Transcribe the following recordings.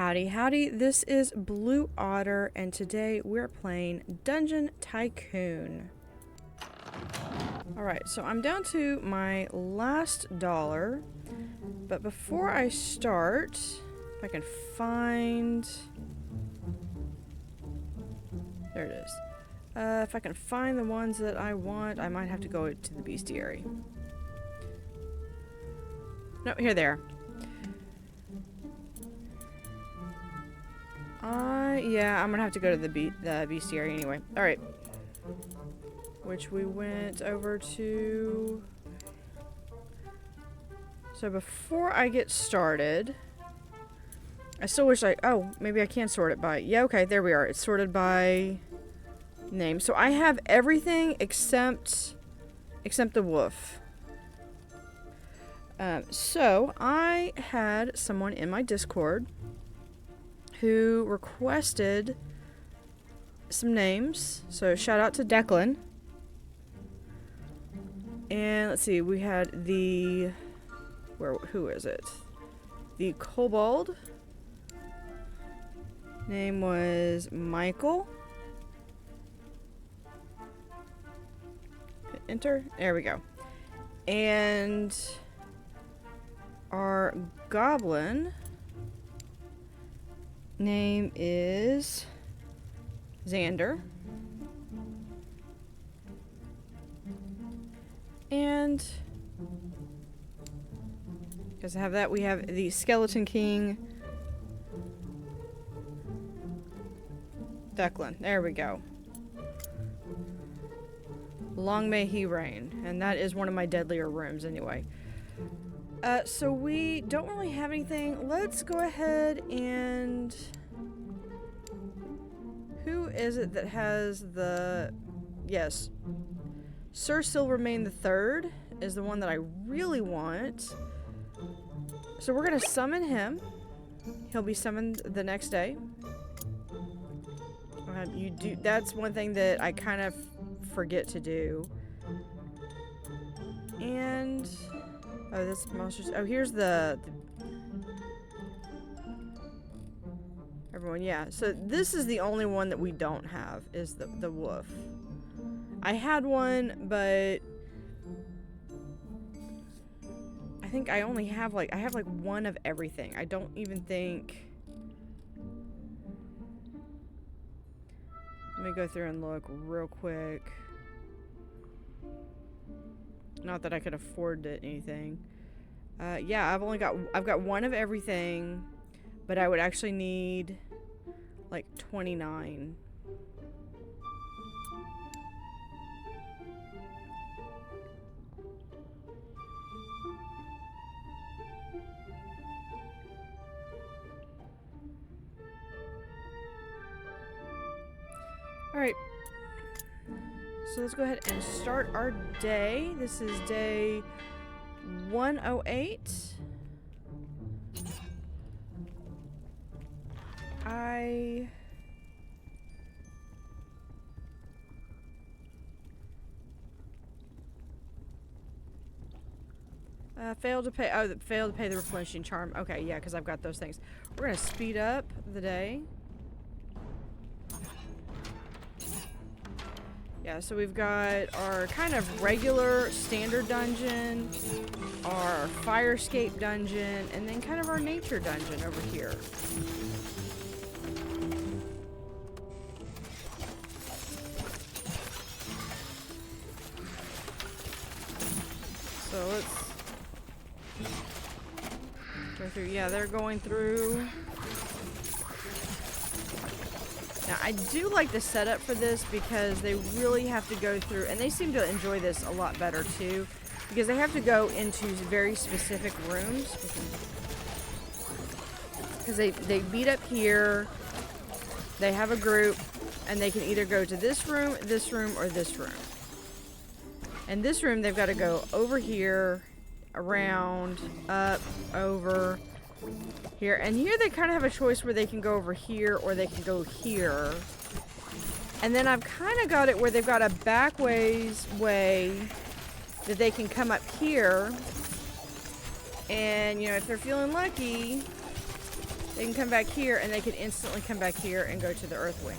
Howdy Howdy, this is Blue Otter, and today we're playing Dungeon Tycoon. Alright, so I'm down to my last dollar, but before I start, if I can find... There it is. If I can find the ones that I want, I might have to go to the bestiary. No, here they are. Yeah, I'm gonna have to go to the bestiary anyway. Alright. Which we went over to... So before I get started... I still wish oh, maybe I can sort it by... Yeah, okay, there we are. It's sorted by name. So I have everything except the wolf. So I had someone in my Discord who requested some names. So shout out to Declan. And let's see, we had the... who is it? The kobold. Name was Michael. Enter. There we go. And our goblin name is Xander. And because I have that, we have the Skeleton King, Declan. There we go. Long may he reign. And that is one of my deadlier rooms anyway. So we don't really have anything. Let's go ahead and... Who is it that has the... Yes. Sir Silvermane III is the one that I really want. So we're going to summon him. He'll be summoned the next day. That's one thing that I kind of forget to do. And... Oh, this monsters. Oh, here's the everyone, yeah. So this is the only one that we don't have, is the wolf. I had one, but I think I only have I have one of everything. I don't even think... Let me go through and look real quick. Not that I could afford anything. Yeah, I've got one of everything, but I would actually need like 29. All right. So let's go ahead and start our day. This is day 108. I failed to pay. Oh, failed to pay the replenishing charm. Okay, yeah, because I've got those things. We're gonna speed up the day. Yeah, so we've got our kind of regular standard dungeon, our fire escape dungeon, and then kind of our nature dungeon over here. So let's go through. Yeah, they're going through. Now, I do like the setup for this because they really have to go through, and they seem to enjoy this a lot better too, because they have to go into very specific rooms. Because they meet up here, they have a group, and they can either go to this room, or this room. And this room, they've got to go over here, around, up, over... here, and here they kind of have a choice where they can go over here or they can go here. And then I've kind of got it where they've got a backways way that they can come up here, and you know, if they're feeling lucky, They can come back here, and they can instantly come back here and go to the Earthwing,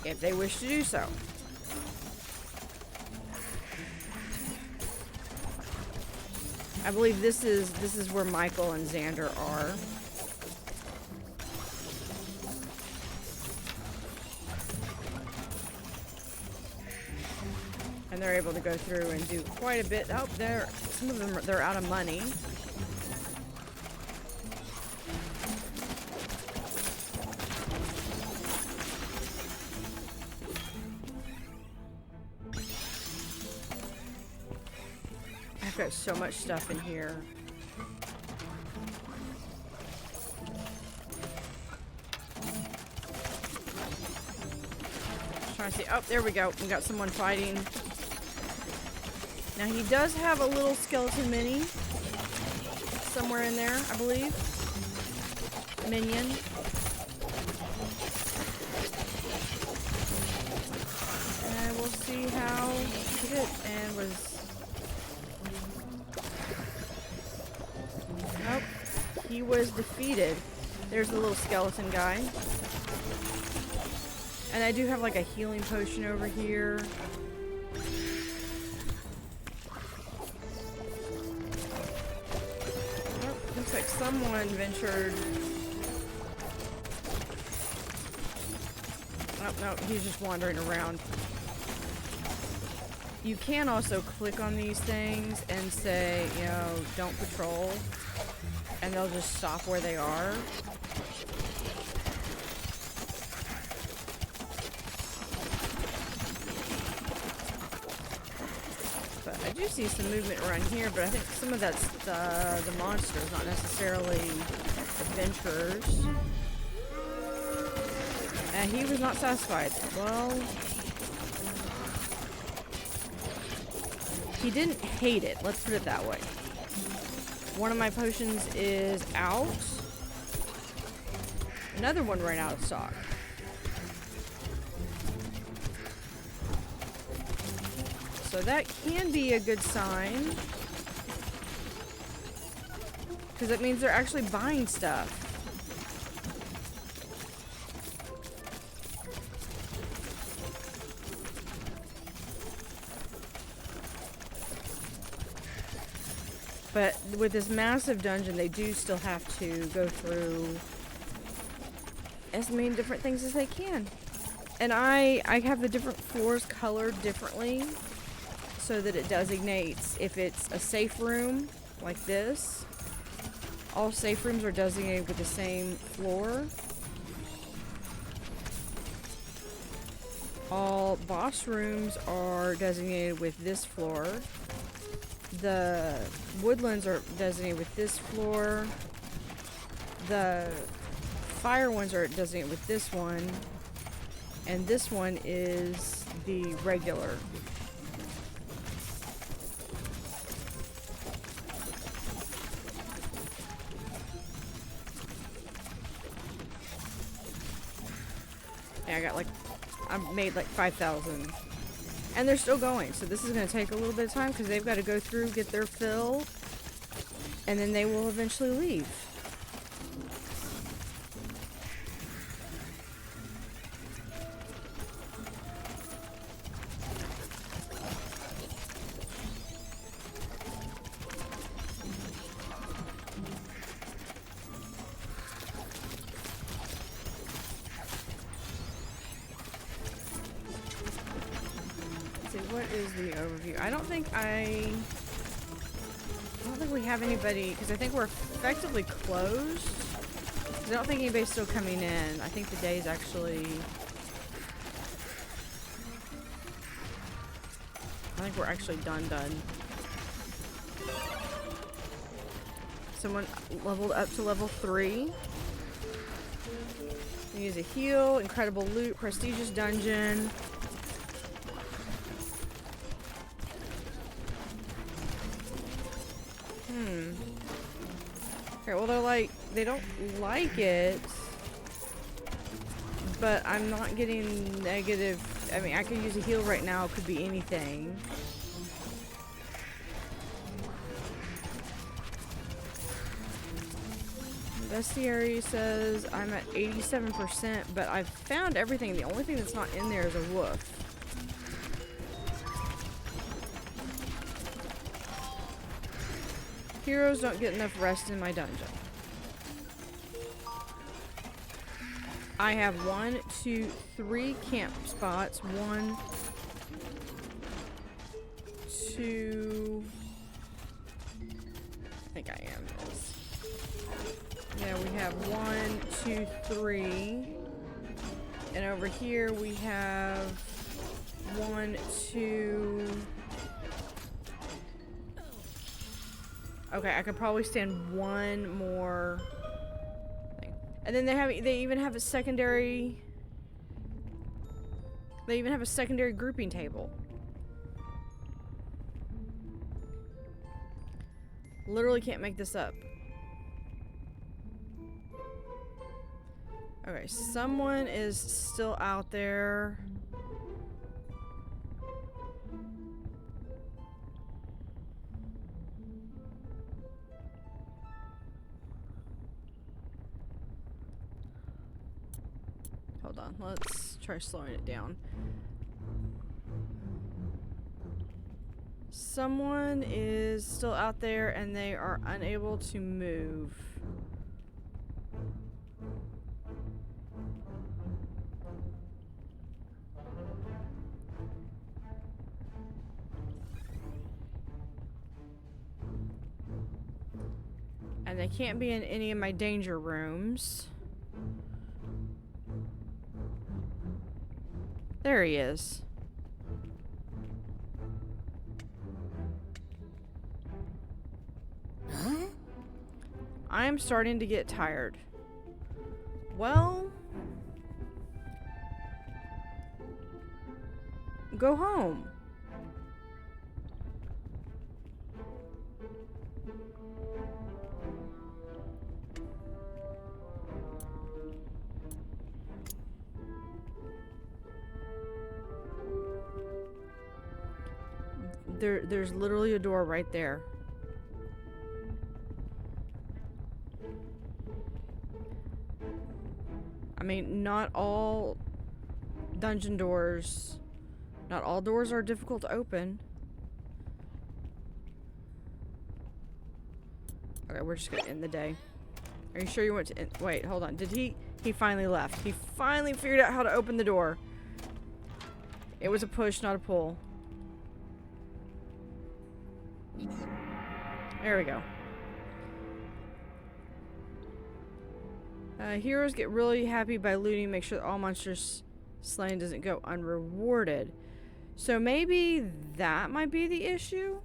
if they wish to do so. I believe this is where Michael and Xander are. And they're able to go through and do quite a bit. Oh, some of them they're out of money. I've got so much stuff in here. Just trying to see. Oh, there we go. We got someone fighting. Now he does have a little skeleton mini somewhere in there, I believe. Minion. And we'll see how he did. And was... Nope. He was defeated. There's the little skeleton guy. And I do have like a healing potion over here. Looks like someone ventured. Oh, no, he's just wandering around. You can also click on these things and say, you know, don't patrol. And they'll just stop where they are. But I do see some movement around here, but I think some of that's the monsters, not necessarily adventurers. And he was not satisfied. Well, he didn't hate it, let's put it that way. One of my potions is out. Another one ran out of stock. So that can be a good sign. Because that means they're actually buying stuff. But with this massive dungeon, they do still have to go through as many different things as they can. And I have the different floors colored differently so that it designates if it's a safe room like this. All safe rooms are designated with the same floor. All boss rooms are designated with this floor. The woodlands are designated with this floor. The fire ones are designated with this one. And this one is the regular. Yeah, I made like 5,000. And they're still going, so this is going to take a little bit of time because they've got to go through, get their fill, and then they will eventually leave. What is the overview? I don't think we have anybody, because I think we're effectively closed. I don't think anybody's still coming in. I think the day is actually... I think we're actually done. Someone leveled up to level 3. Use a heal, incredible loot, prestigious dungeon. Okay, well they don't like it, but I'm not getting negative. I mean, I could use a heal right now, it could be anything. Bestiary says I'm at 87%, but I've found everything. The only thing that's not in there is a wolf. Heroes don't get enough rest in my dungeon. I have 1, 2, 3 camp spots. 1, 2. I think I am. Yeah, we have 1, 2, 3. And over here we have 1, 2. Okay, I could probably stand one more thing. And then they even have a secondary. They even have a secondary grouping table. Literally can't make this up. Okay, someone is still out there. Hold on, let's try slowing it down. Someone is still out there and they are unable to move. And they can't be in any of my danger rooms. There he is. Huh? I'm starting to get tired. Well, go home. There's literally a door right there. I mean, not all dungeon doors, not all doors are difficult to open. Okay, we're just gonna end the day. Are you sure you want to end? Wait, hold on. Did he finally left. He finally figured out how to open the door. It was a push, not a pull. There we go. Heroes get really happy by looting. Make sure that all monsters slain doesn't go unrewarded. So maybe that might be the issue?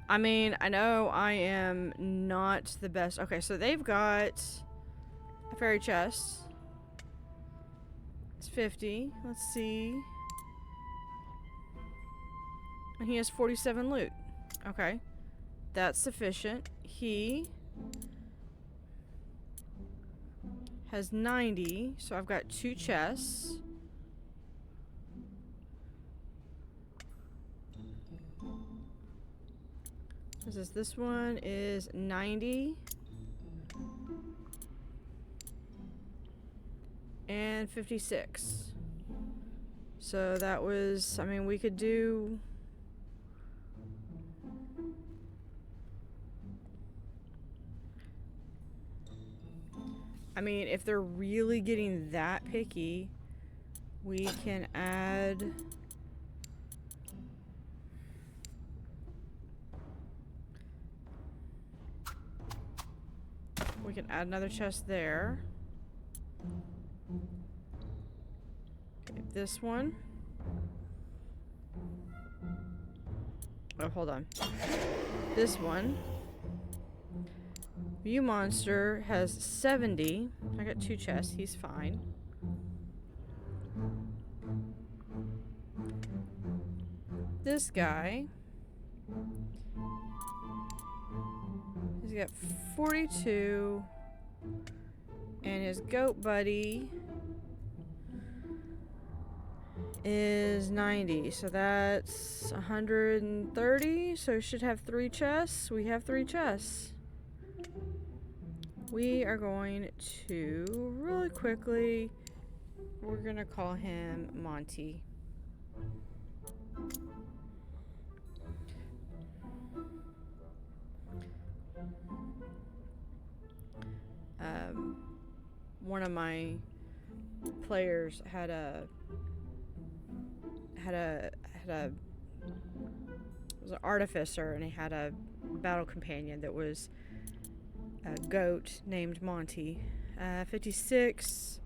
I mean, I know I am not the best. Okay, so they've got a fairy chest. It's 50. Let's see. And he has 47 loot. Okay. That's sufficient. He has 90. So I've got 2 chests. This one is 90. And 56. So that was, I mean, we could do... I mean, if they're really getting that picky, we can add... We can add another chest there. Okay, this one. Oh, hold on. This one. View monster has 70. I got 2 chests. He's fine. This guy. He's got 42. And his goat buddy is 90, so that's 130. So we should have 3 chests. We have 3 chests. We are going to really quickly, we're gonna call him Monty. One of my players had a was an artificer, and he had a battle companion that was a goat named Monty. 56.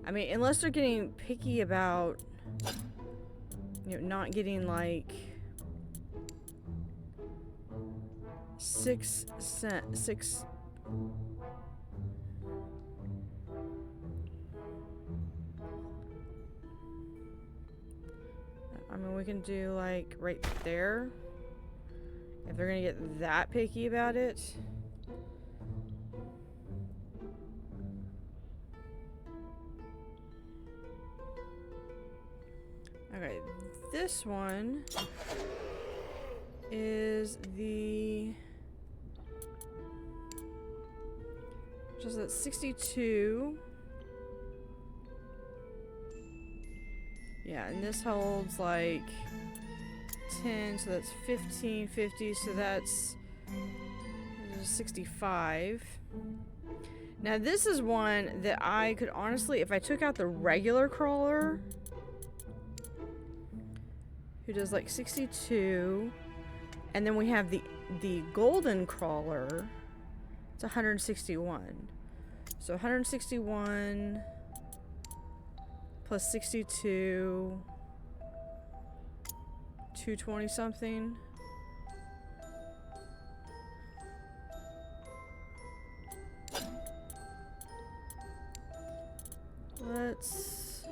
I mean, unless they're getting picky about, you know, not getting like 6 cents. I mean, we can do like right there. If they're gonna get that picky about it. Okay, this one is the, which is at 62. Yeah, and this holds like 10, so that's 15, 50, so that's 65. Now this is one that I could honestly, if I took out the regular crawler, who does like 62, and then we have the golden crawler, it's 161. So 161 plus 62, 220 something. Let's,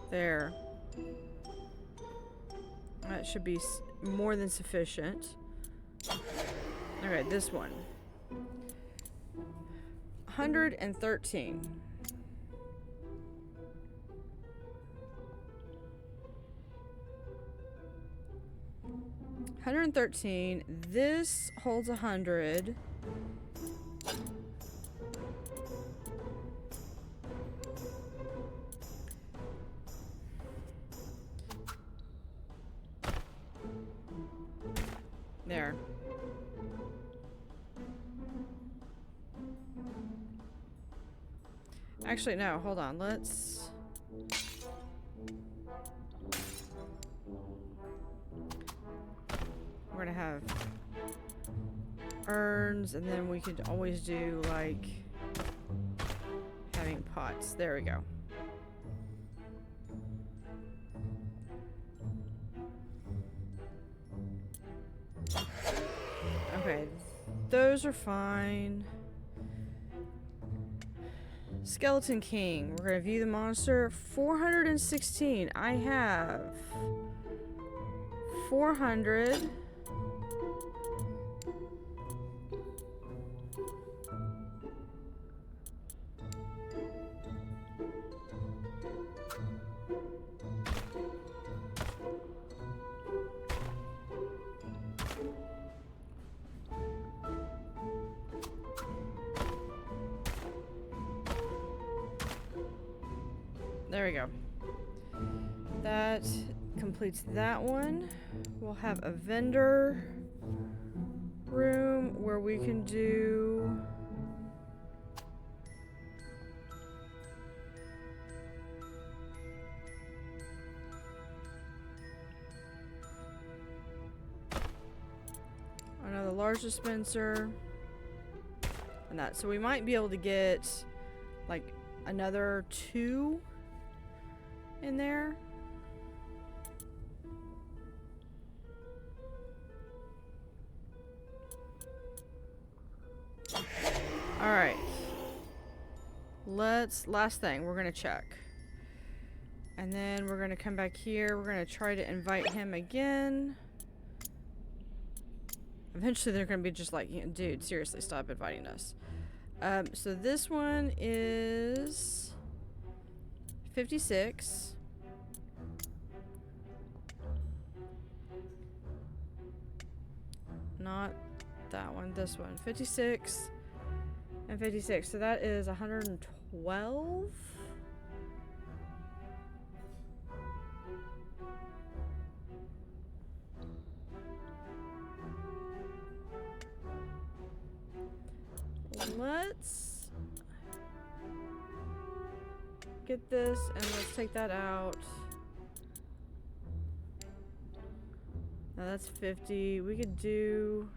there. That should be more than sufficient. Alright, this one. 113. This holds 100. There. Actually, no, hold on. Let's... We're gonna have urns, and then we could always do, like, having pots. There we go. Okay, those are fine. Skeleton King. We're gonna view the monster. 416. I have 400. There we go. That completes that one. We'll have a vendor room where we can do another large dispenser and that. So we might be able to get like another 2 in there. All right. Last thing, we're gonna check. And then we're gonna come back here. We're gonna try to invite him again. Eventually they're gonna be just like, dude, seriously, stop inviting us. So this one is 56. Not that one, this one. 56 and 56. So that is 112. Let's get this and let's take that out. Now that's 50. We could do...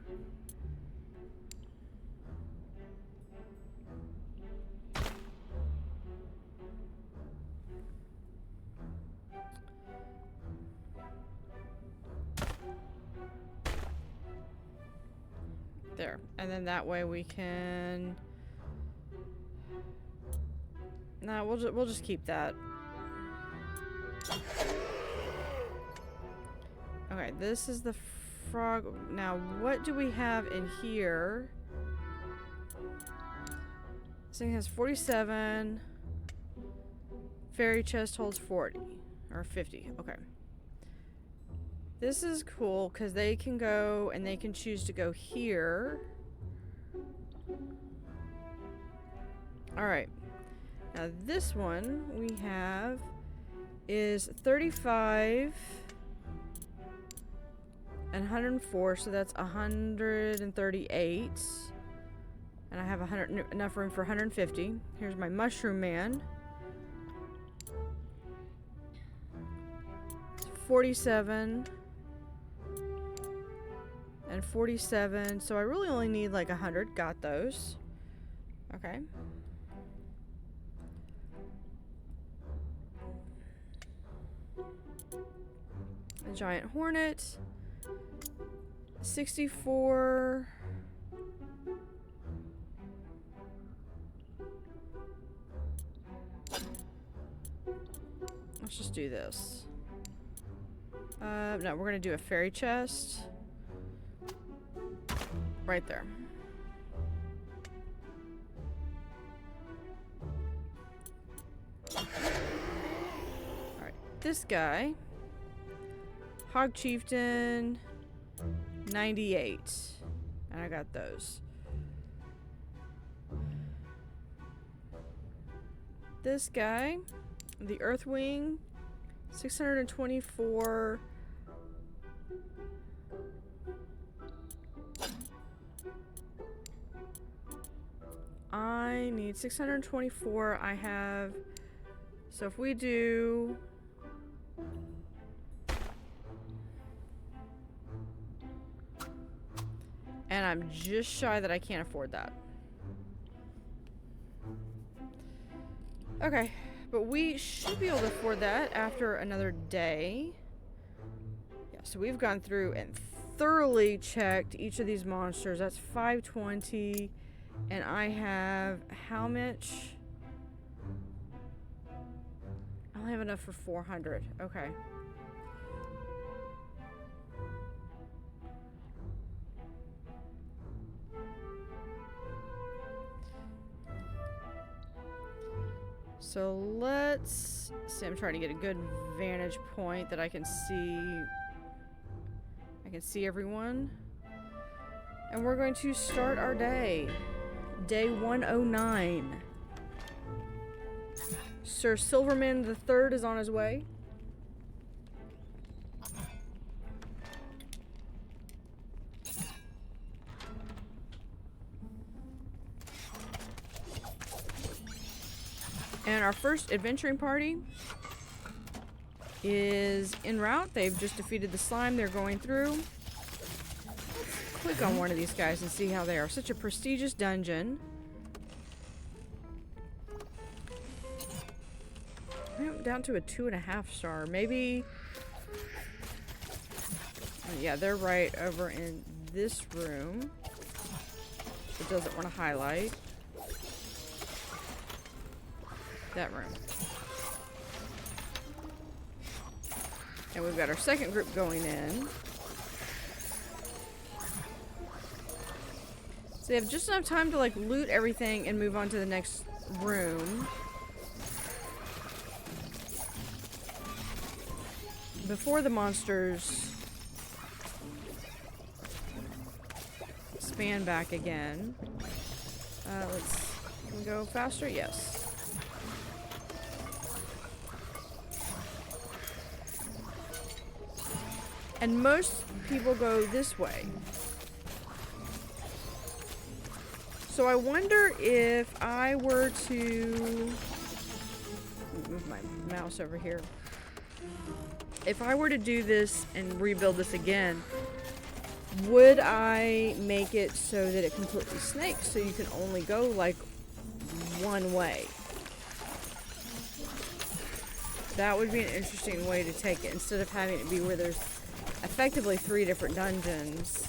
There. And then that way we can... Nah, we'll just keep that. Okay, this is the frog. Now, what do we have in here? This thing has 47. Fairy chest holds 40. Or 50. Okay. This is cool because they can go and they can choose to go here. Alright. Now this one we have is 35 and 104, so that's 138. And I have enough room for 150. Here's my mushroom man. 47 and 47, so I really only need like 100. Got those. Okay. A giant hornet. 64. Let's just do this. No, we're gonna do a fairy chest. Right there. Alright, this guy. Hog Chieftain. 98. And I got those. This guy. The Earthwing. 624. I need 624. I have... So if we do... And I'm just shy that I can't afford that. Okay. But we should be able to afford that after another day. Yeah, so we've gone through and thoroughly checked each of these monsters. That's 520. And I have how much? I only have enough for 400. Okay. So let's see. I'm trying to get a good vantage point that I can see. I can see everyone. And we're going to start our day. Day 109. Sir Silverman III is on his way. And our first adventuring party is en route. They've just defeated the slime they're going through. Let's click on one of these guys and see how they are. Such a prestigious dungeon. I'm down to a 2.5 star. Maybe... Yeah, they're right over in this room. It doesn't want to highlight. That room. And we've got our second group going in. So they have just enough time to like loot everything and move on to the next room before the monsters span back again. Can we go faster? Yes. And most people go this way. So I wonder if I were to move my mouse over here. If I were to do this and rebuild this again, would I make it so that it completely snakes so you can only go like one way? That would be an interesting way to take it instead of having it be where there's effectively 3 different dungeons.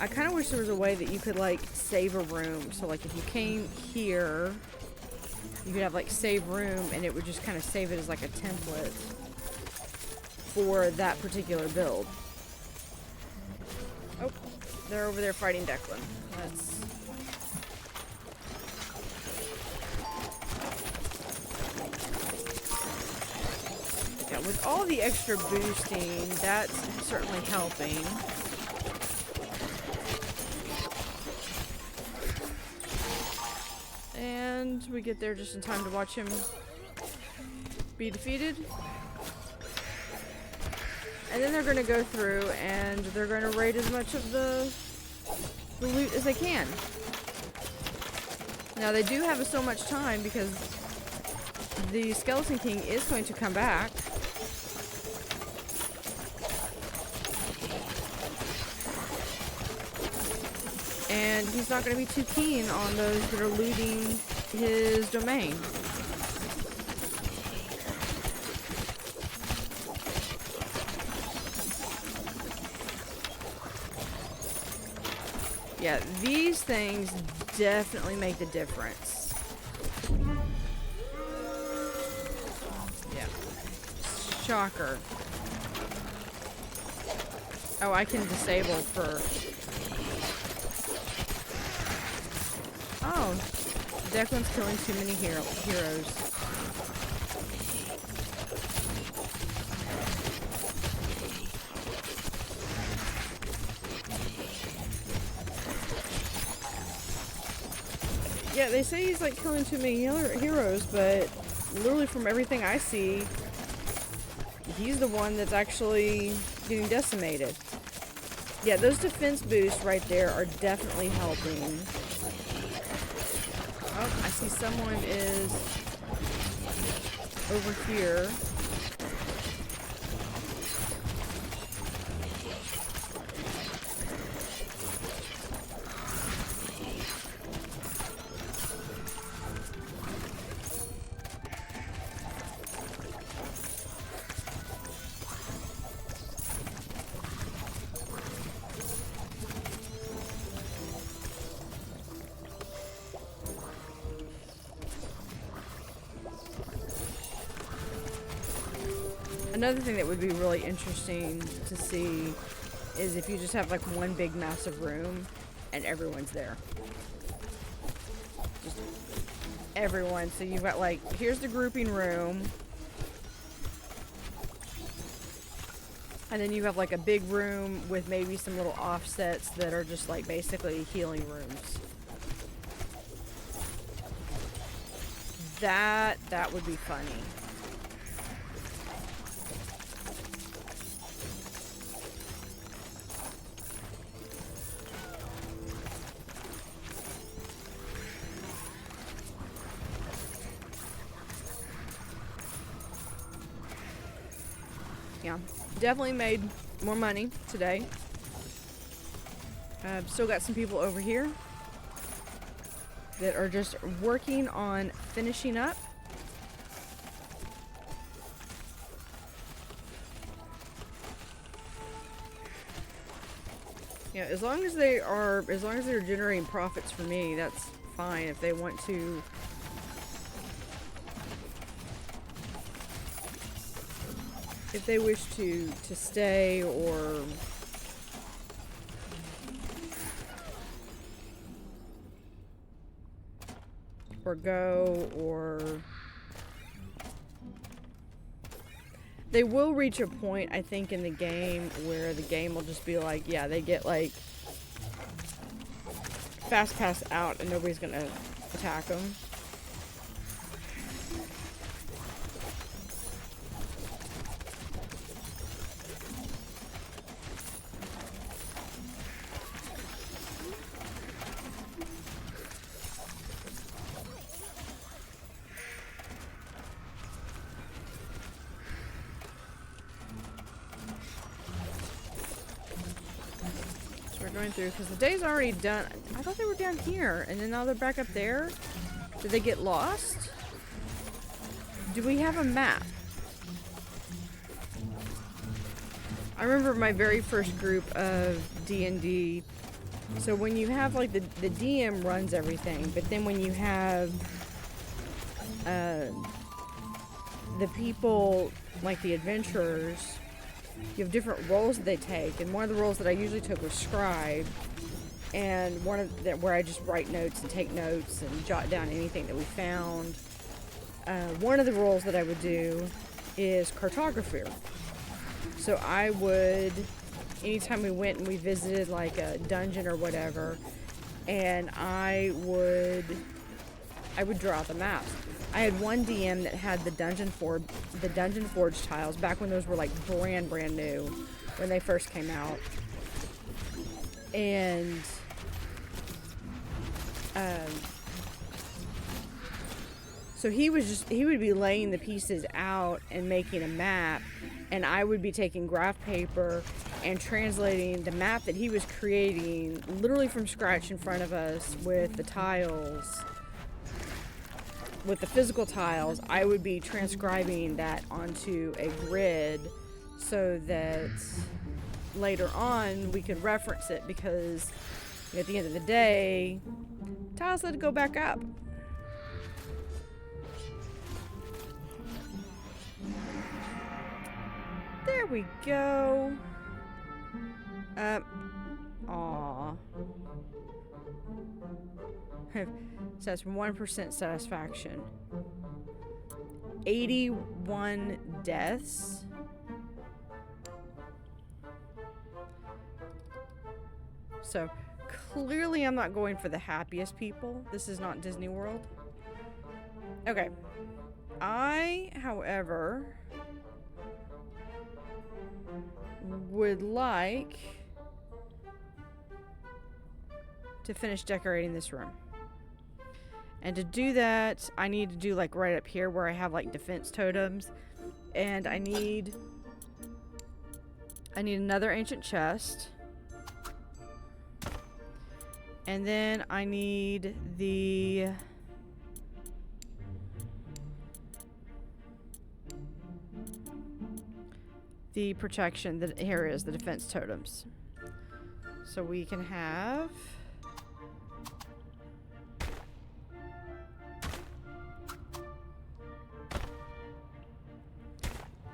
I kind of wish there was a way that you could like save a room. So like if you came here, you could have like save room and it would just kind of save it as like a template for that particular build. Oh, they're over there fighting Declan. That's... Yeah, with all the extra boosting, that's certainly helping. And we get there just in time to watch him be defeated. And then they're going to go through and they're going to raid as much of the loot as they can. Now they do have so much time because the Skeleton King is going to come back. And he's not going to be too keen on those that are looting his domain. Yeah, these things definitely make the difference. Yeah. Shocker. Oh, I can disable for... Oh, Declan's killing too many heroes. Yeah, they say he's like killing too many heroes, but literally from everything I see, he's the one that's actually getting decimated. Yeah, those defense boosts right there are definitely helping. Oh, I see someone is over here. Another thing that would be really interesting to see is if you just have like one big massive room and everyone's there. Just everyone. So you've got like, here's the grouping room. And then you have like a big room with maybe some little offsets that are just like basically healing rooms. That would be funny. Yeah, definitely made more money today. Still got some people over here that are just working on finishing up. Yeah, as long as they're generating profits for me, that's fine if they want to. If they wish to stay or go, or they will reach a point, I think, in the game where the game will just be like, yeah, they get like fast pass out and nobody's gonna attack them. Going through because the day's already done. I thought they were down here and then now they're back up there. Did they get lost? Do we have a map? I remember my very first group of D&D. So when you have like the DM runs everything, but then when you have the people like the adventurers, you have different roles that they take, and one of the roles that I usually took was scribe, and one of that where I just write notes and take notes and jot down anything that we found. One of the roles that I would do is cartographer. So I would, anytime we went and we visited like a dungeon or whatever, and I would draw out the maps. I had one DM that had the Dungeon Forge tiles back when those were like brand new when they first came out, and so he would be laying the pieces out and making a map, and I would be taking graph paper and translating the map that he was creating literally from scratch in front of us with the tiles. With the physical tiles, I would be transcribing that onto a grid so that later on we could reference it, because at the end of the day, tiles had to go back up. There we go. Aw. Says 1% satisfaction. 81 deaths. So clearly I'm not going for the happiest people. This is not Disney World. Okay. I, however, would like to finish decorating this room. And to do that, I need to do like right up here where I have like defense totems. And I need another ancient chest. And then I need the protection that here is the defense totems. So we can have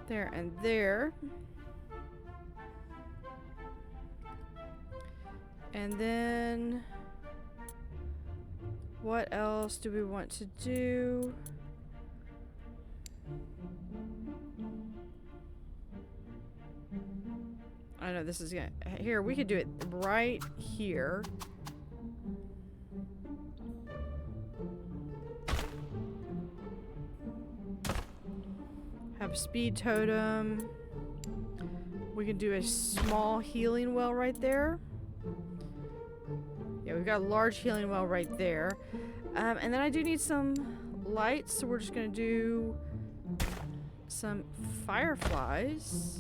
there and there. And then what else do we want to do? I know this is gonna, here, we could do it right here. Have a speed totem. We can do a small healing well right there. Yeah, we've got a large healing well right there. And then I do need some lights, so we're just gonna do some fireflies.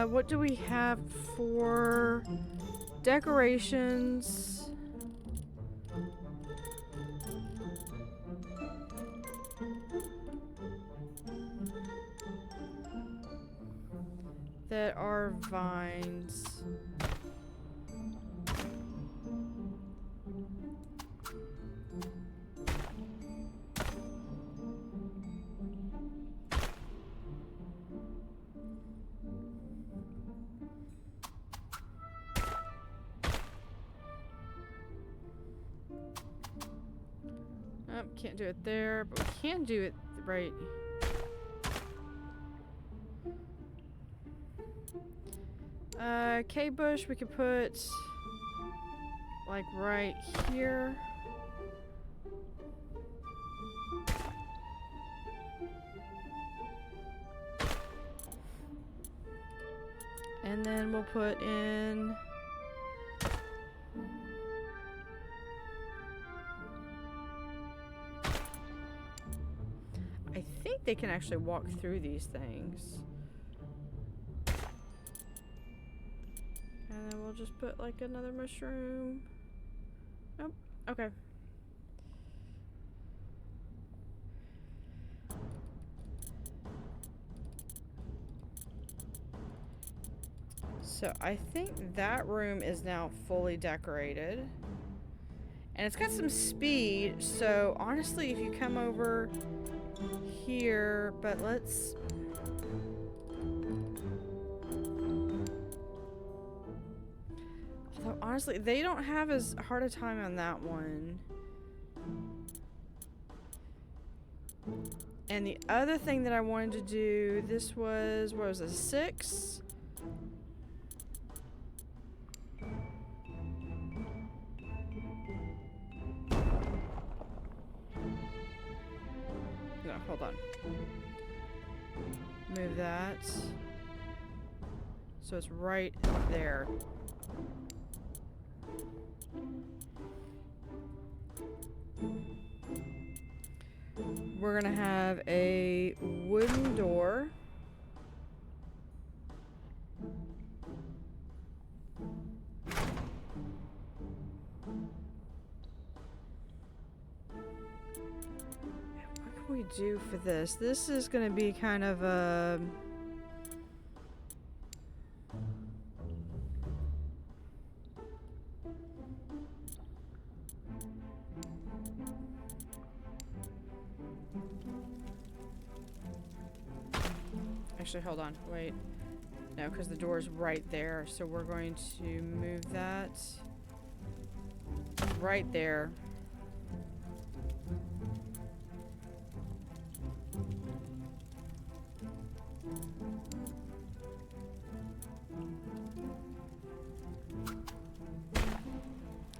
What do we have for decorations? that are vines. Oh, can't do it there, but we can do it right. K-bush we could put like right here. And then we'll put in I think they can actually walk through these things. And then we'll just put like another mushroom. Nope. Okay. So I think that room is now fully decorated. And it's got some speed, so honestly if you come over here, but let's... Although honestly, they don't have as hard a time on that one. And the other thing that I wanted to do, this was, what was it, 6? No, hold on. Move that. So it's right there. We're gonna have a wooden door. What can we do for this? This is gonna be kind of a... Actually, hold on. Wait. No, because the door's right there. So we're going to move that right there.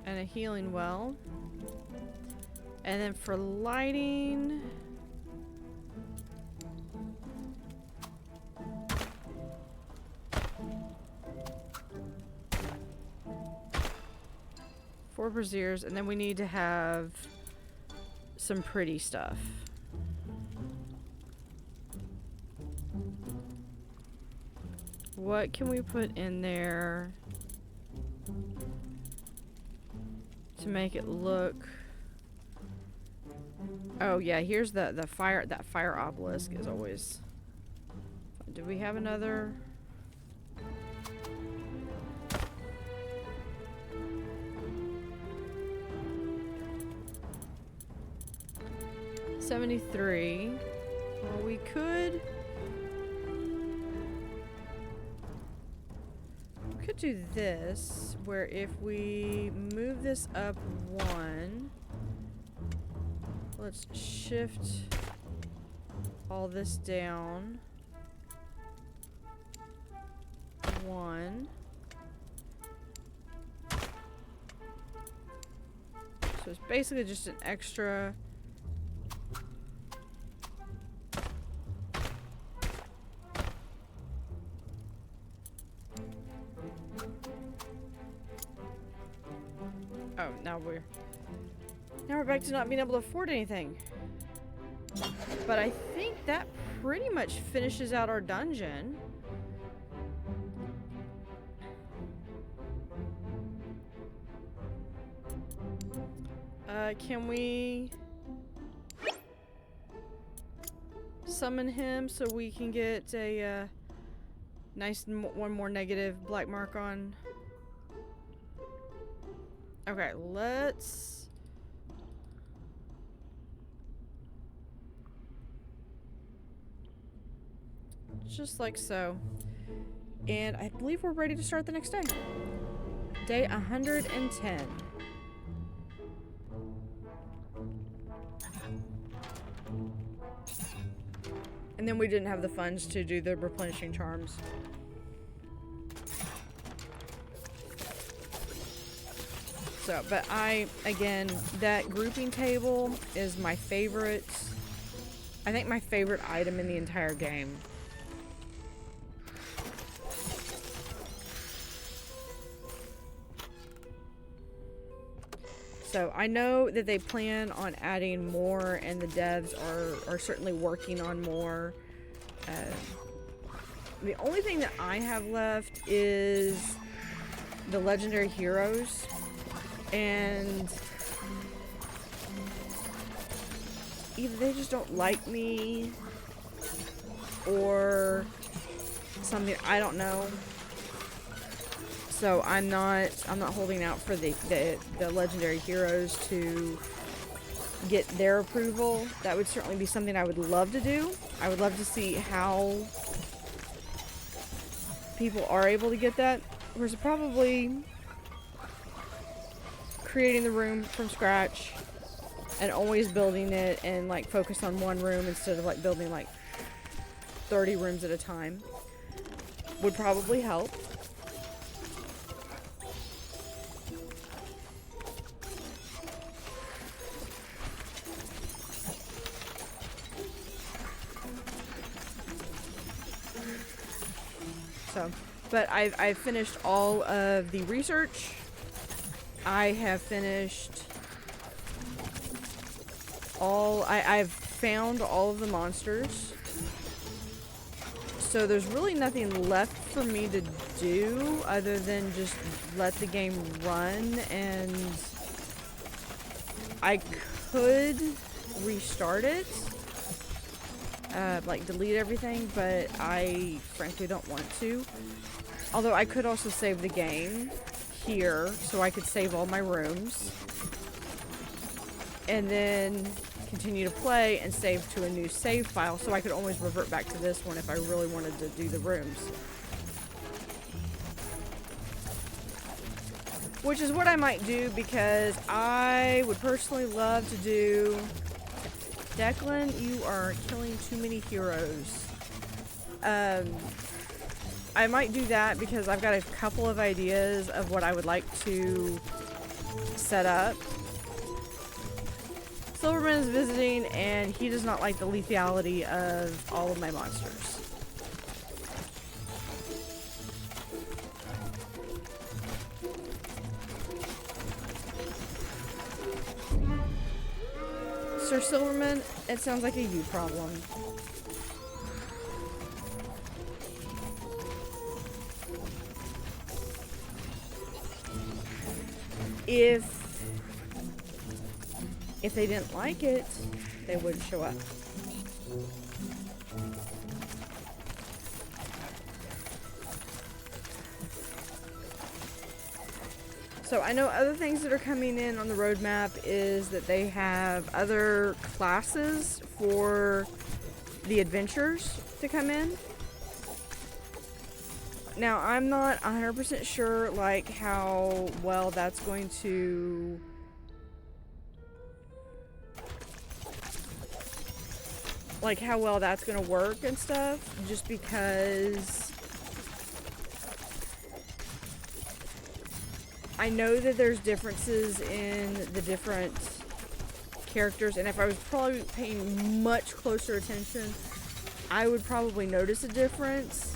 And a healing well. And then for lighting... Four braziers, and then we need to have some pretty stuff. What can we put in there to make it look... Oh yeah, here's the fire, that fire obelisk is always... Do we have another... 73. Well, we could do this, where if we move this up 1, let's shift all this down 1. So it's basically just an extra... Oh, now we're back to not being able to afford anything. But I think that pretty much finishes out our dungeon. Can we summon him so we can get a Nice, one more negative black mark on. Okay, let's... just like so. And I believe we're ready to start the next day. Day 110. And then we didn't have the funds to do the replenishing charms. So, but again, that grouping table is my favorite. I think my favorite item in the entire game. So I know that they plan on adding more, and the devs are certainly working on more. The only thing that I have left is the legendary heroes, and either they just don't like me or something, I don't know. So I'm not holding out for the legendary heroes to get their approval. That would certainly be something I would love to do. I would love to see how people are able to get that. Whereas probably creating the room from scratch and always building it and like focus on one room instead of like building like 30 rooms at a time would probably help. So, but I've finished all of the research. I have finished I've found all of the monsters. So there's really nothing left for me to do other than just let the game run, and I could restart it. Like delete everything, but I frankly don't want to. Although I could also save the game here, so I could save all my rooms. And then continue to play and save to a new save file, so I could always revert back to this one if I really wanted to do the rooms. Which is what I might do, because I would personally love to do... Declan, you are killing too many heroes. I might do that because I've got a couple of ideas of what I would like to set up. Silverman is visiting, and he does not like the lethality of all of my monsters. Sir Silverman, it sounds like a you problem. If they didn't like it, they wouldn't show up. So I know other things that are coming in on the roadmap is that they have other classes for the adventures to come in. Now I'm not 100% sure like how well that's going to work and stuff, just because I know that there's differences in the different characters, and if I was probably paying much closer attention, I would probably notice a difference.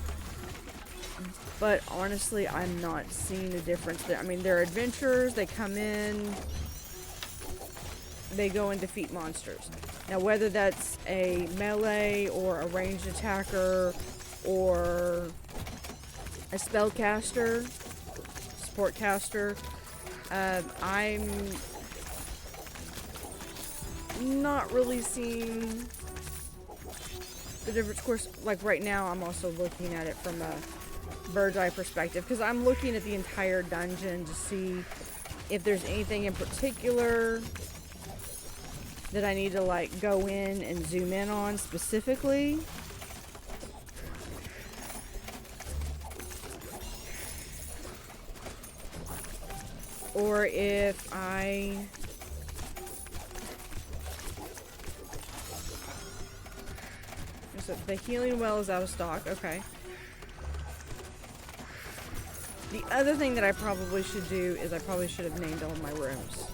But honestly, I'm not seeing a difference there. I mean, they're adventurers, they come in, they go and defeat monsters. Now, whether that's a melee or a ranged attacker or a spellcaster, support caster, I'm not really seeing the difference. Of course, like right now, I'm also looking at it from a bird's eye perspective, because I'm looking at the entire dungeon to see if there's anything in particular that I need to like go in and zoom in on specifically. Or if so the healing well is out of stock. Okay. The other thing that I probably should do is I probably should have named all my rooms.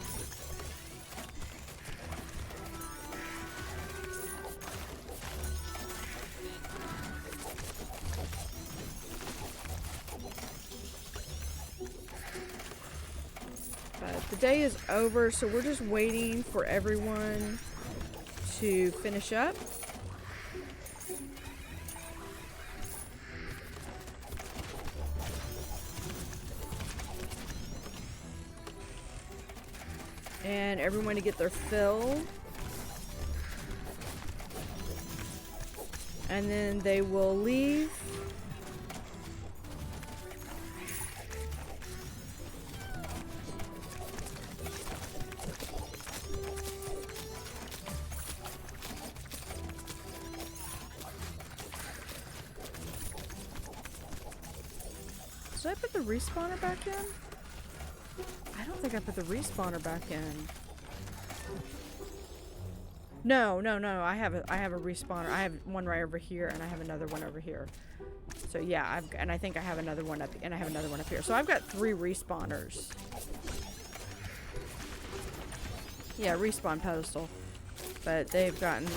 But the day is over, so we're just waiting for everyone to finish up. And everyone to get their fill. And then they will leave. Did I put the respawner back in? I don't think I put the respawner back in. No. I have a respawner. I have one right over here, and I have another one over here. So yeah, I think I have another one up, and I have another one up here. So I've got 3 respawners. Yeah, respawn pedestal. But they've gotten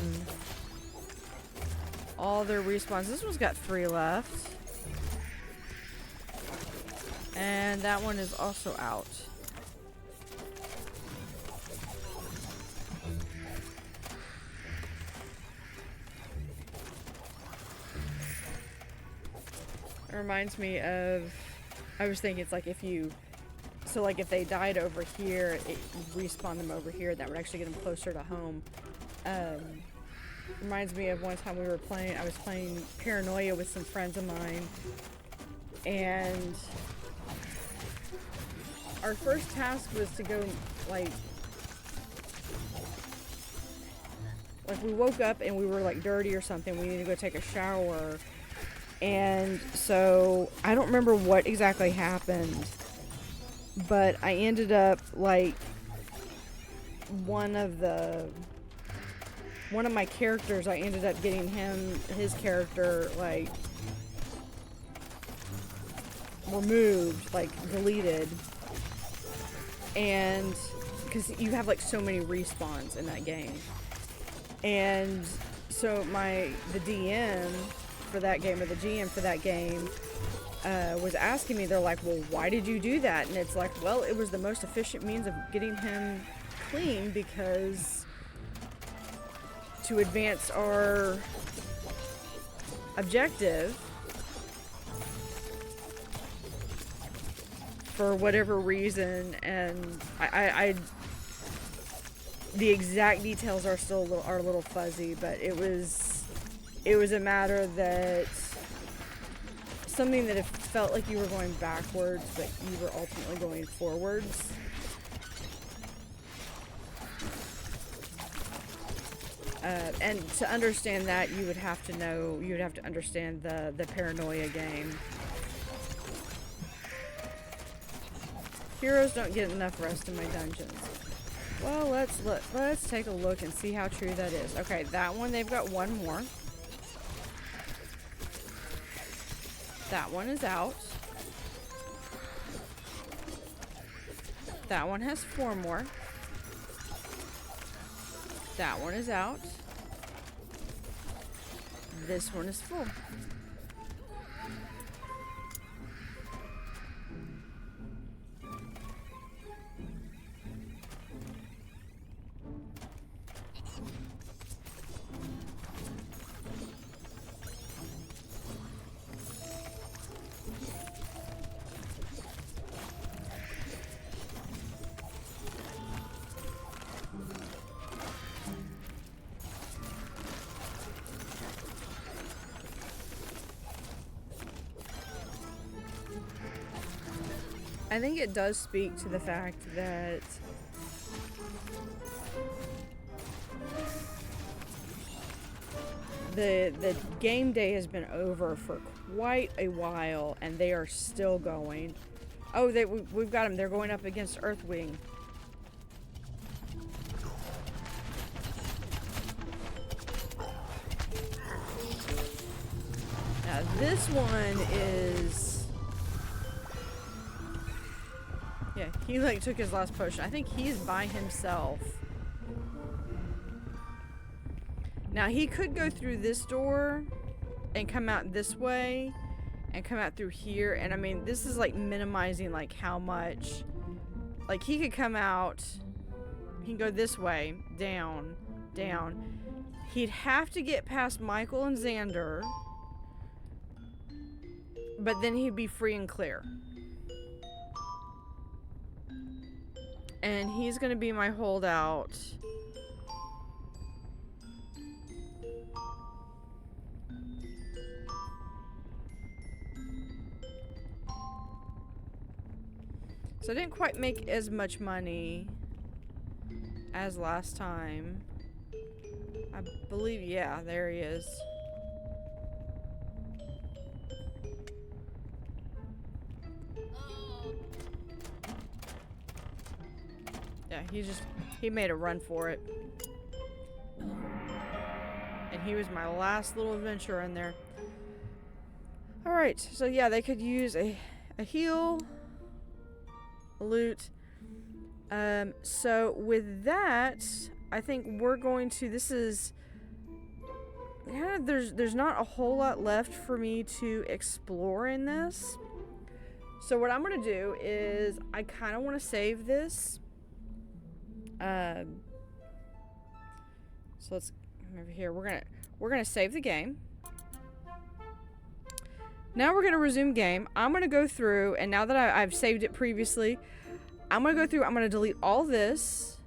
all their respawns. This one's got 3 left. And that one is also out. It reminds me of, I was thinking it's like if you, so like if they died over here, it respawned them over here, that would actually get them closer to home. Reminds me of one time we were playing, I was playing Paranoia with some friends of mine, and our first task was to go, like we woke up and we were like dirty or something, we needed to go take a shower. And so I don't remember what exactly happened, but I ended up like one of my characters, I ended up getting his character like removed, like deleted. And because you have like so many respawns in that game. And so the DM for that game, or the GM for that game, was asking me, they're like, well, why did you do that? And it's like, well, it was the most efficient means of getting him clean, because to advance our objective, for whatever reason, and I the exact details are still a little fuzzy, but it was a matter that something that it felt like you were going backwards, but you were ultimately going forwards. And to understand that, you would have to understand the Paranoia game. Heroes don't get enough rest in my dungeons. Well, let's take a look and see how true that is. Okay, that one, they've got 1 more. That one is out. That one has 4 more. That one is out. This one is full. I think it does speak to the fact that the game day has been over for quite a while, and they are still going. Oh, we've got them. They're going up against Earthwing. Now this one is... Yeah, he like took his last potion. I think he's by himself. Now he could go through this door and come out this way and come out through here. And I mean, this is like minimizing like how much, like he could come out, he can go this way, down, down. He'd have to get past Michael and Xander, but then he'd be free and clear. And he's gonna be my holdout. So I didn't quite make as much money as last time. I believe, yeah, there he is. Yeah, he made a run for it. And he was my last little adventure in there. Alright, so yeah, they could use a heal, a loot. So with that, I think we're going to, this is, yeah, there's not a whole lot left for me to explore in this. So what I'm going to do is, I kind of want to save this. So let's come over here. We're gonna save the game. Now we're gonna resume game. I'm gonna go through, and now that I've saved it previously, I'm gonna go through. I'm gonna delete all this,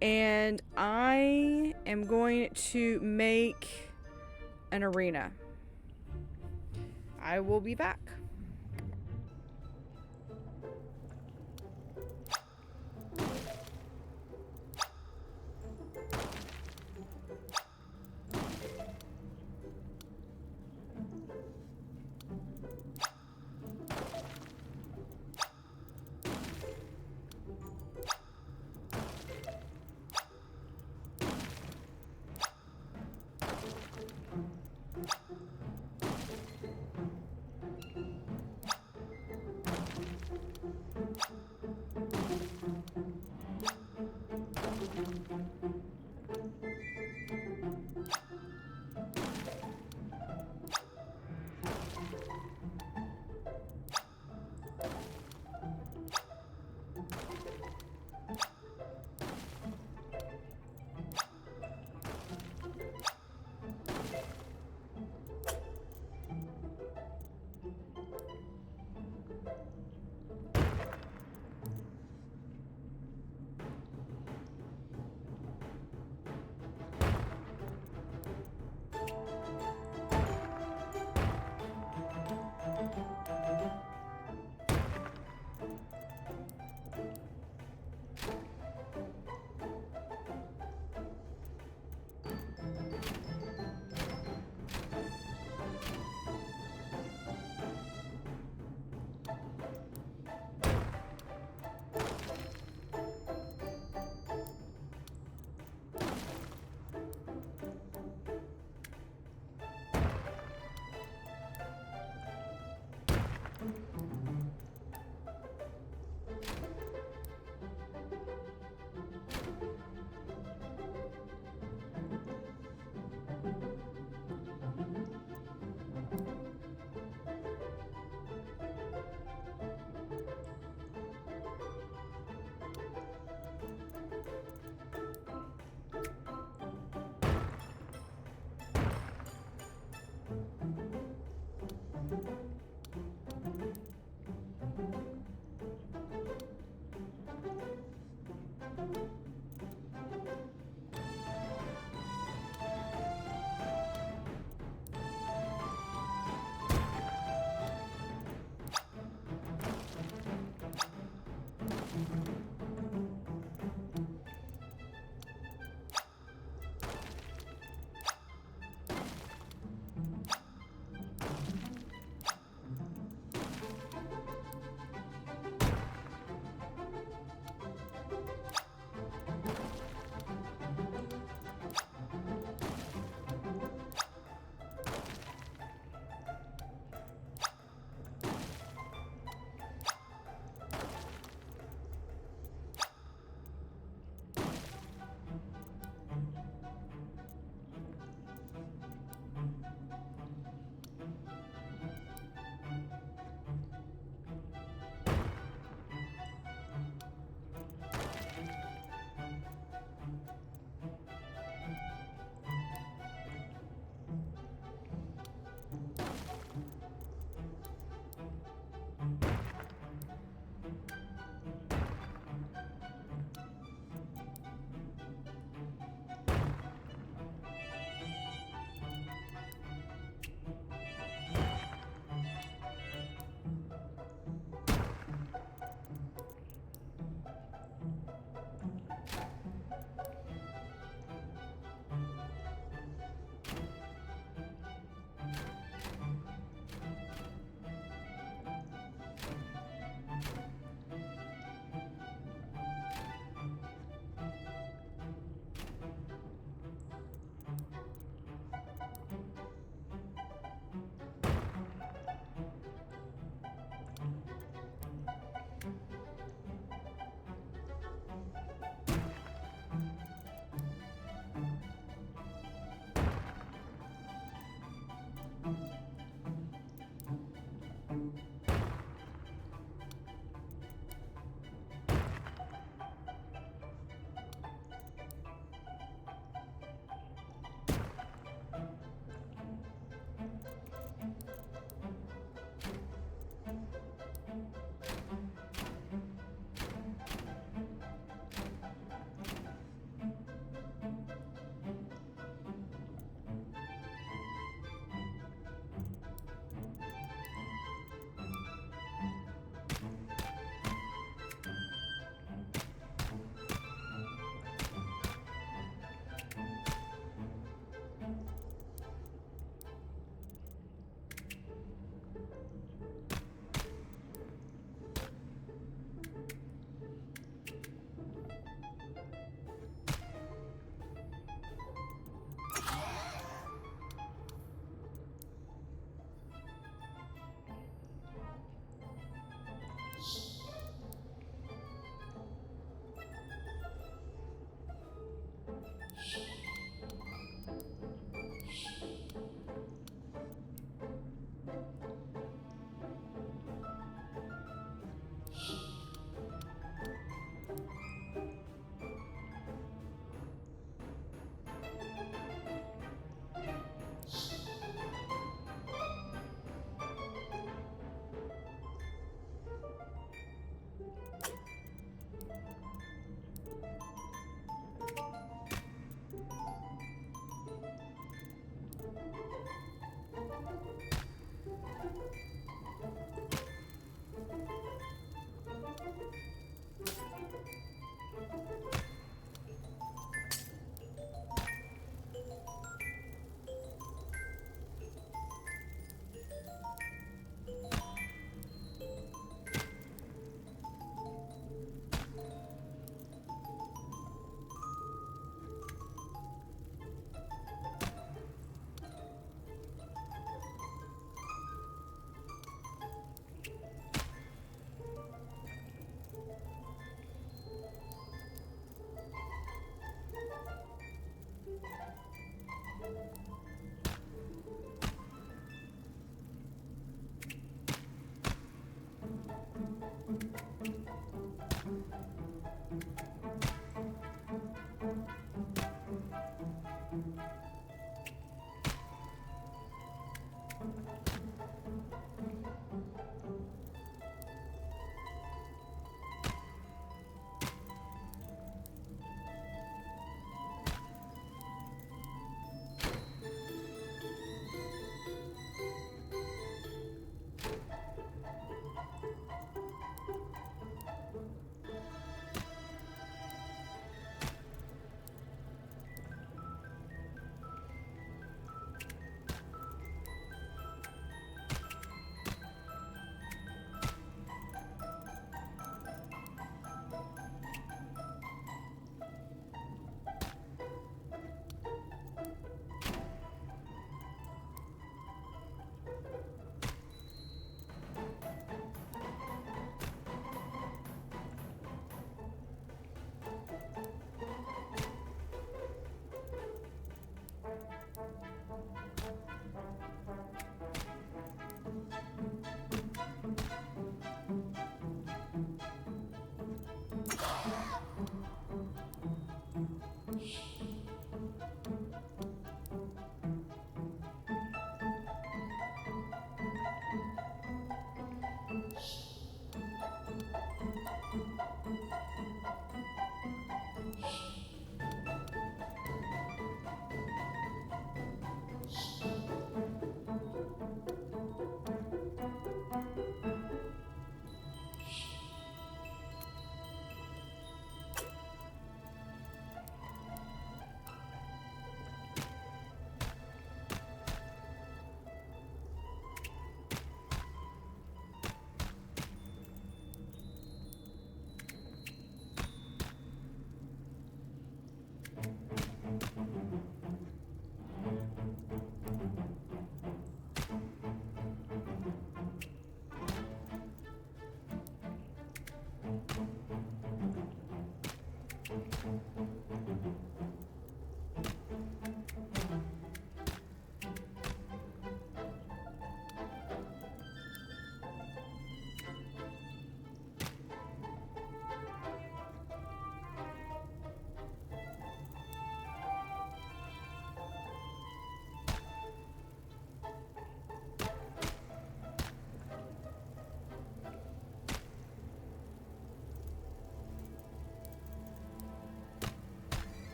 and I am going to make an arena. I will be back.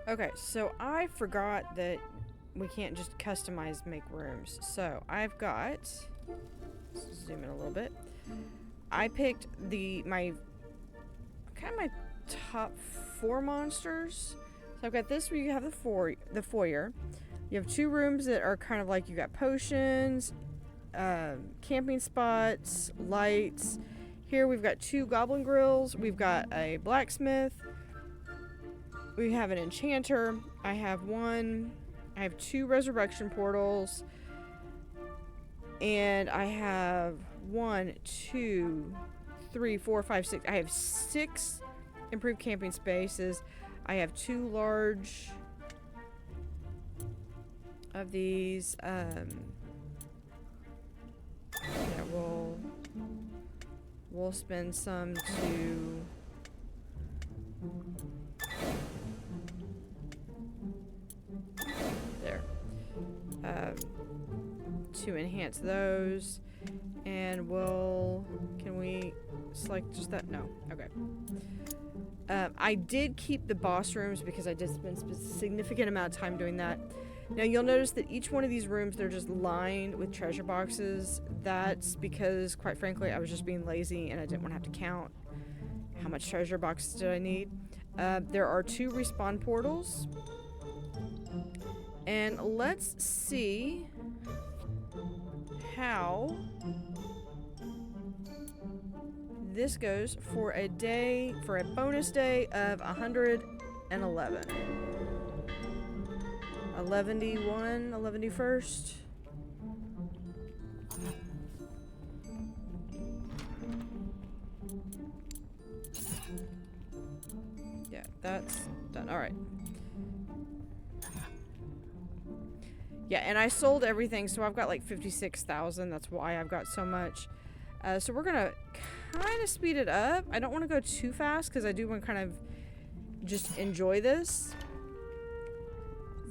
Okay, so I forgot that we can't just customize make rooms. So I've got, let's zoom in a little bit. I picked my top 4 monsters. So I've got this where you have the foyer. You have 2 rooms that are kind of like you got potions, camping spots, lights. Here we've got 2 goblin grills. We've got a blacksmith. We have an enchanter. I have 2 resurrection portals. And I have 1, 2, 3, 4, 5, 6. I have 6 improved camping spaces. I have 2 large of these. Yeah, we'll spend some to there. To enhance those, and can we select just that? No. Okay. I did keep the boss rooms because I did spend a significant amount of time doing that. Now you'll notice that each one of these rooms, they're just lined with treasure boxes. That's because, quite frankly, I was just being lazy and I didn't want to have to count how much treasure boxes did I need. There are 2 respawn portals. And let's see how this goes for a bonus day of 111. 11st. Yeah, that's done. All right. Yeah, and I sold everything, so I've got like 56,000. That's why I've got so much. So we're gonna kind of speed it up. I don't want to go too fast because I do want to kind of just enjoy this.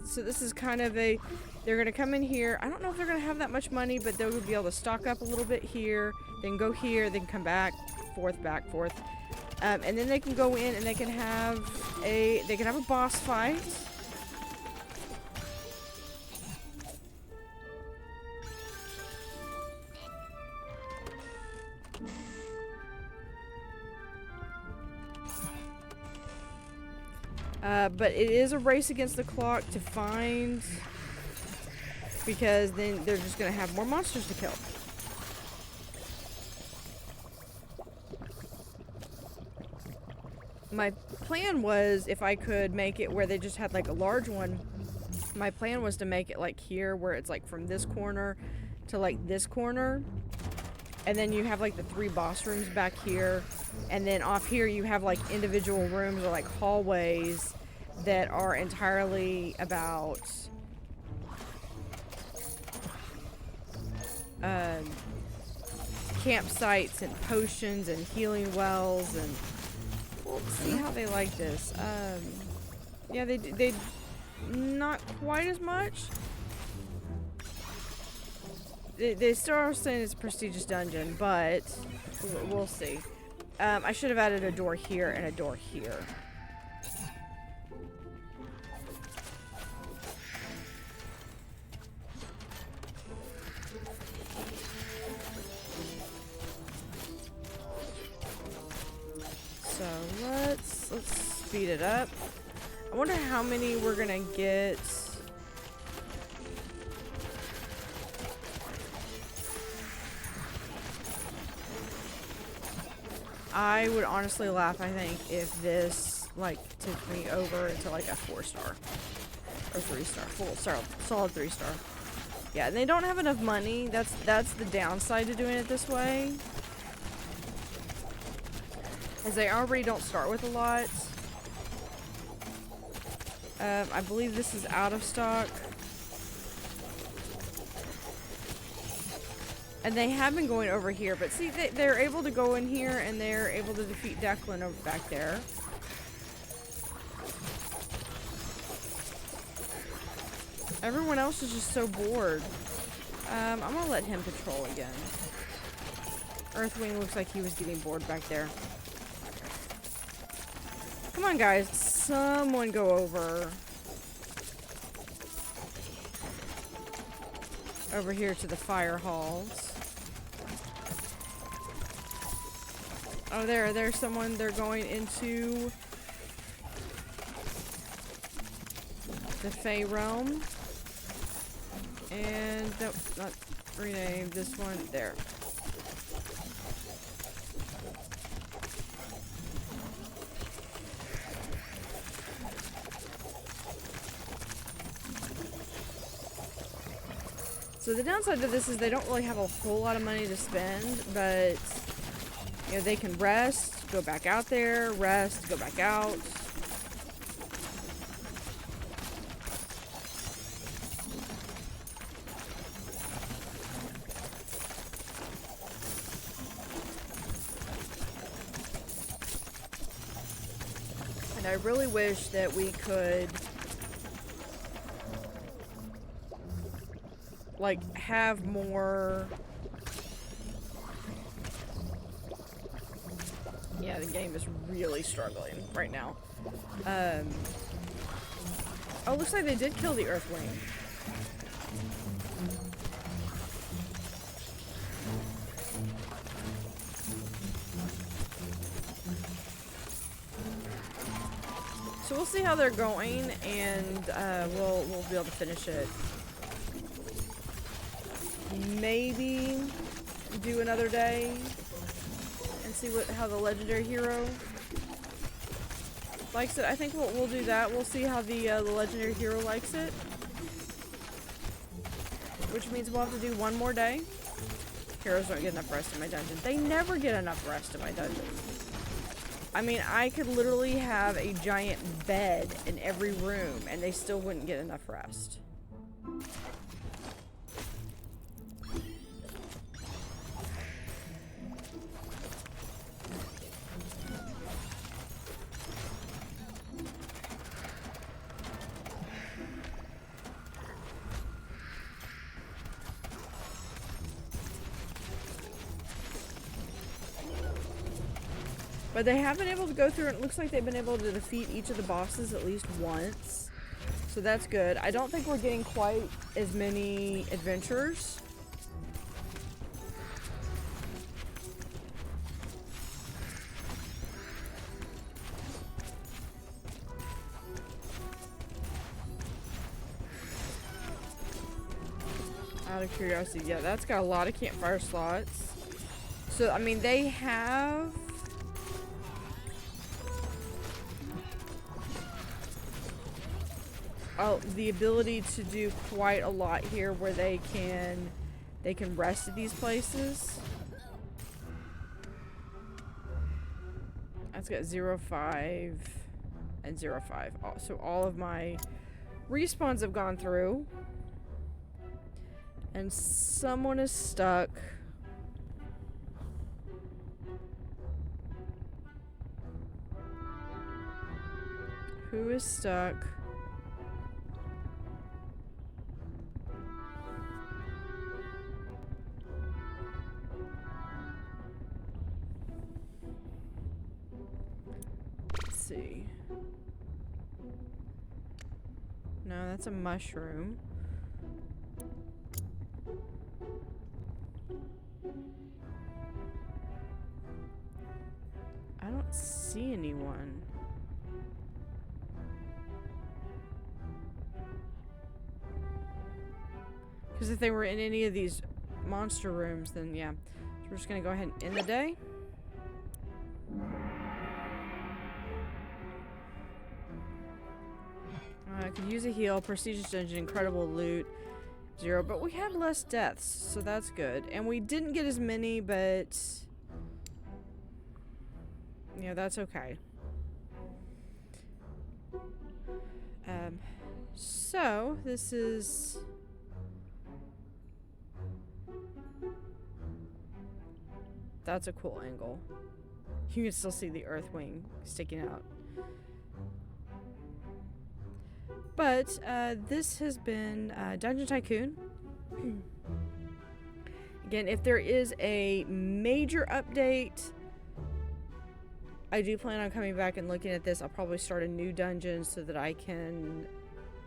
So this is kind of they're gonna come in here. I don't know if they're gonna have that much money, but they'll be able to stock up a little bit here, then go here, then come back, forth. And then they can go in and they can have a boss fight. But it is a race against the clock to find, because then they're just going to have more monsters to kill. My plan was, if I could make it where they just had like a large one, my plan was to make it like here, where it's like from this corner to like this corner. And then you have like the 3 boss rooms back here. And then off here you have like individual rooms or like hallways that are entirely about campsites and potions and healing wells, and we'll see how they like this. Yeah, they not quite as much. They still are saying it's a prestigious dungeon, but we'll see. I should have added a door here and a door here. So let's speed it up. I wonder how many we're gonna get. I would honestly laugh, I think, if this like tipped me over into like a 4-star or 3-star, solid 3-star. Yeah, and they don't have enough money. That's the downside to doing it this way. As they already don't start with a lot. I believe this is out of stock. And they have been going over here, but see, they're able to go in here and they're able to defeat Declan over back there. Everyone else is just so bored. I'm gonna let him patrol again. Earthwing looks like he was getting bored back there. Come on, guys. Someone go over here to the fire halls. Oh, there's someone. They're going into the Fey realm. And no, not rename this one. There. So the downside to this is they don't really have a whole lot of money to spend, but you know, they can rest, go back out there, rest, go back out. And I really wish that we could like have more. Yeah, the game is really struggling right now. Oh, looks like they did kill the Earthwing. So we'll see how they're going, and we'll be able to finish it. Maybe do another day and see how the legendary hero likes it. I think we'll do that. We'll see how the legendary hero likes it, which means we'll have to do one more day. Heroes don't get enough rest in my dungeon. They never get enough rest in my dungeon. I mean, I could literally have a giant bed in every room and they still wouldn't get enough rest. But they have been able to go through, and it looks like they've been able to defeat each of the bosses at least once. So that's good. I don't think we're getting quite as many adventures. Out of curiosity, yeah, that's got a lot of campfire slots. So, I mean, they have... the ability to do quite a lot here where they can rest at these places. That's got 0.5 and 0.5. So all of my respawns have gone through. And someone is stuck. Who is stuck? See. No, that's a mushroom. I don't see anyone. Because if they were in any of these monster rooms, then yeah. So we're just gonna go ahead and end the day. I could use a heal, prestigious dungeon, incredible loot, 0, but we had less deaths, so that's good. And we didn't get as many, but yeah, that's okay. So this is that's a cool angle. You can still see the Earthwing sticking out. But this has been Dungeon Tycoon. Again, if there is a major update, I do plan on coming back and looking at this. I'll probably start a new dungeon so that I can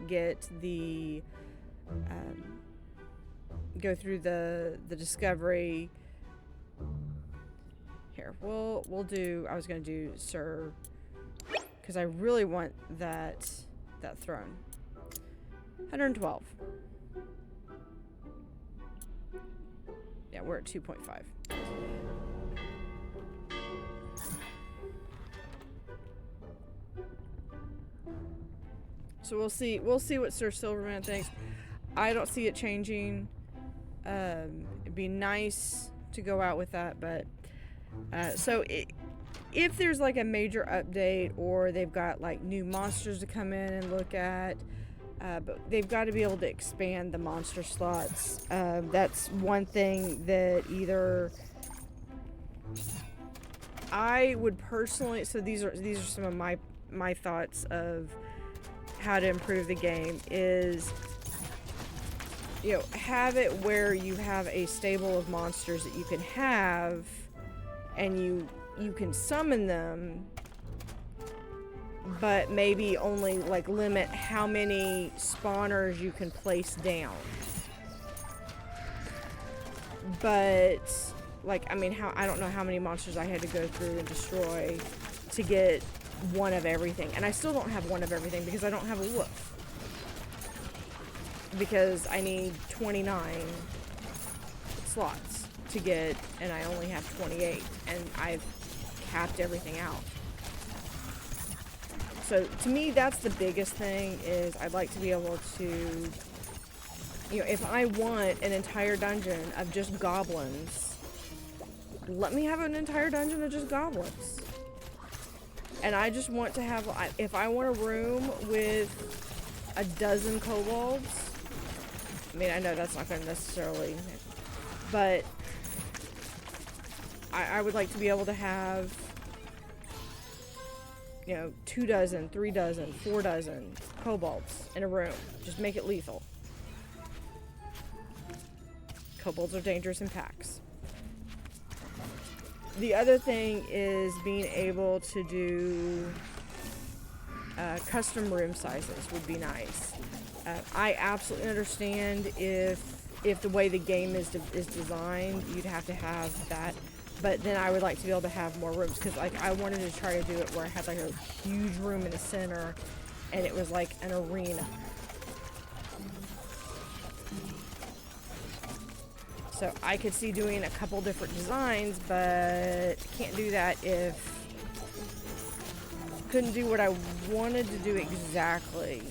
get the go through the discovery. Here, we'll do. I was gonna do Sir, because I really want that throne. 112. Yeah, we're at 2.5. So we'll see what Sir Silverman thinks. I don't see it changing. It'd be nice to go out with that, but if there's like a major update or they've got like new monsters to come in and look at, but they've got to be able to expand the monster slots. That's one thing that either I would personally. So these are some of my thoughts of how to improve the game is, you know, have it where you have a stable of monsters that you can have, and you can summon them, but maybe only like limit how many spawners you can place down. But like, I mean, I don't know how many monsters I had to go through and destroy to get one of everything, and I still don't have one of everything because I don't have a wolf, because I need 29 slots to get, and I only have 28, and I've capped everything out. So to me, that's the biggest thing, is I'd like to be able to, you know, if I want an entire dungeon of just goblins, let me have an entire dungeon of just goblins. And I just want to have, if I want a room with a dozen kobolds, I mean, I know that's not going to necessarily, but I would like to be able to have, you know, 2 dozen, 3 dozen, 4 dozen kobolds in a room. Just make it lethal. Kobolds are dangerous in packs. The other thing is being able to do custom room sizes would be nice. I absolutely understand if the way the game is designed, you'd have to have that. But then I would like to be able to have more rooms, because like I wanted to try to do it where I had like a huge room in the center, and it was like an arena. So I could see doing a couple different designs, but can't do that if couldn't do what I wanted to do exactly,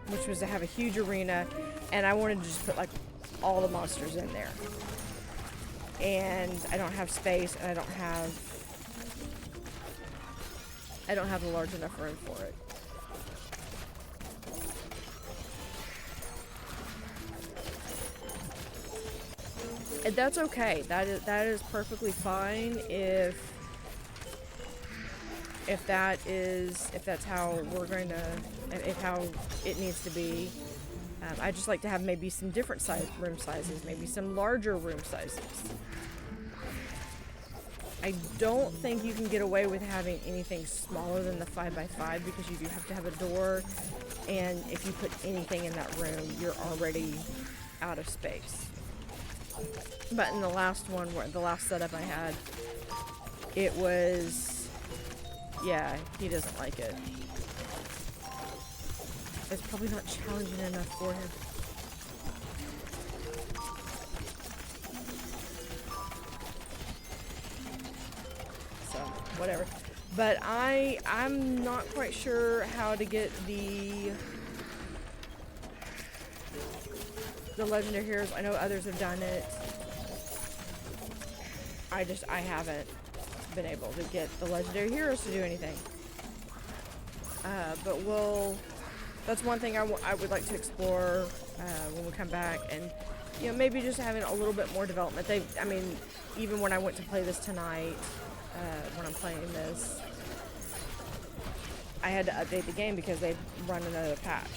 which was to have a huge arena, and I wanted to just put like all the monsters in there. And I don't have space, and I don't have a large enough room for it. And that's okay. That is perfectly fine if that's how we're going to, if how it needs to be. I just like to have maybe some different room sizes, maybe some larger room sizes. I don't think you can get away with having anything smaller than the 5x5, because you do have to have a door, and if you put anything in that room, you're already out of space. But in the last one, the last setup I had, it was, yeah, he doesn't like it. It's probably not challenging enough for him. So, whatever. But I'm not quite sure how to get the legendary heroes. I know others have done it. I haven't been able to get the legendary heroes to do anything. But that's one thing I would like to explore when we come back, and you know, maybe just having a little bit more development. I mean, even when I went to play this tonight, when I'm playing this, I had to update the game because they've run another patch.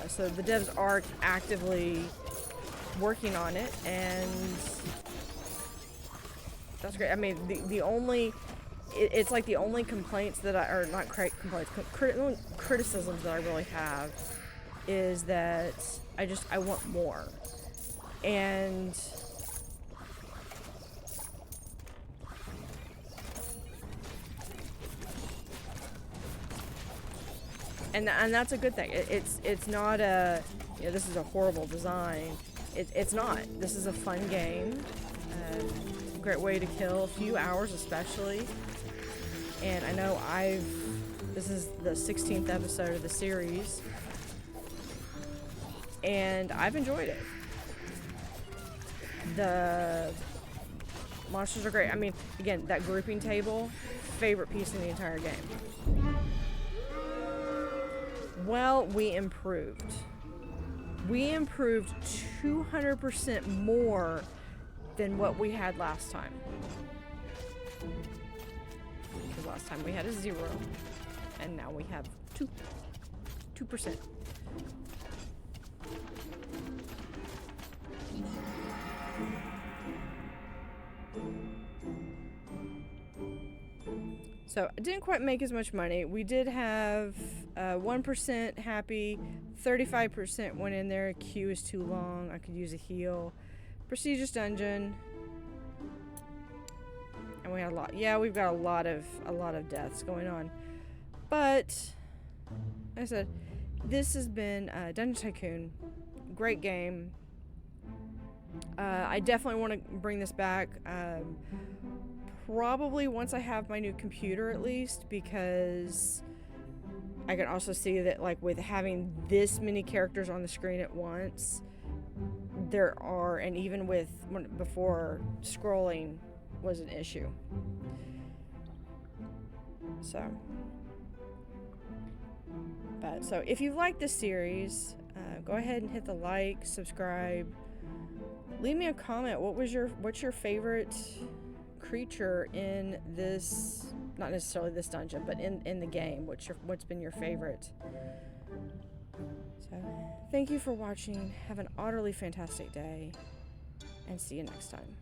So the devs are actively working on it, and that's great. I mean, the only, it's like the only complaints that or not complaints, criticisms that I really have is that I want more. And that's a good thing. It's not a, yeah, this is a horrible design. It's not. This is a fun game. Great way to kill a few hours, especially. And I know this is the 16th episode of the series, and I've enjoyed it. The monsters are great. I mean, again, that grouping table, favorite piece in the entire game. Well, we improved. We improved 200% more than what we had last time. Because last time we had a 0, and now we have 2%. So I didn't quite make as much money. We did have 1% happy, 35% went in there. Queue is too long. I could use a heal. Prestigious dungeon. And we had a lot. Yeah, we've got a lot of deaths going on. But like I said, this has been Dungeon Tycoon. Great game. I definitely want to bring this back. Probably once I have my new computer, at least, because I can also see that, like, with having this many characters on the screen at once, there are, and even with before, scrolling was an issue. So if you like this series, go ahead and hit the like, subscribe, leave me a comment. What's your favorite creature in this, not necessarily this dungeon, but in the game? What's been your favorite? So thank you for watching. Have an utterly fantastic day, and see you next time.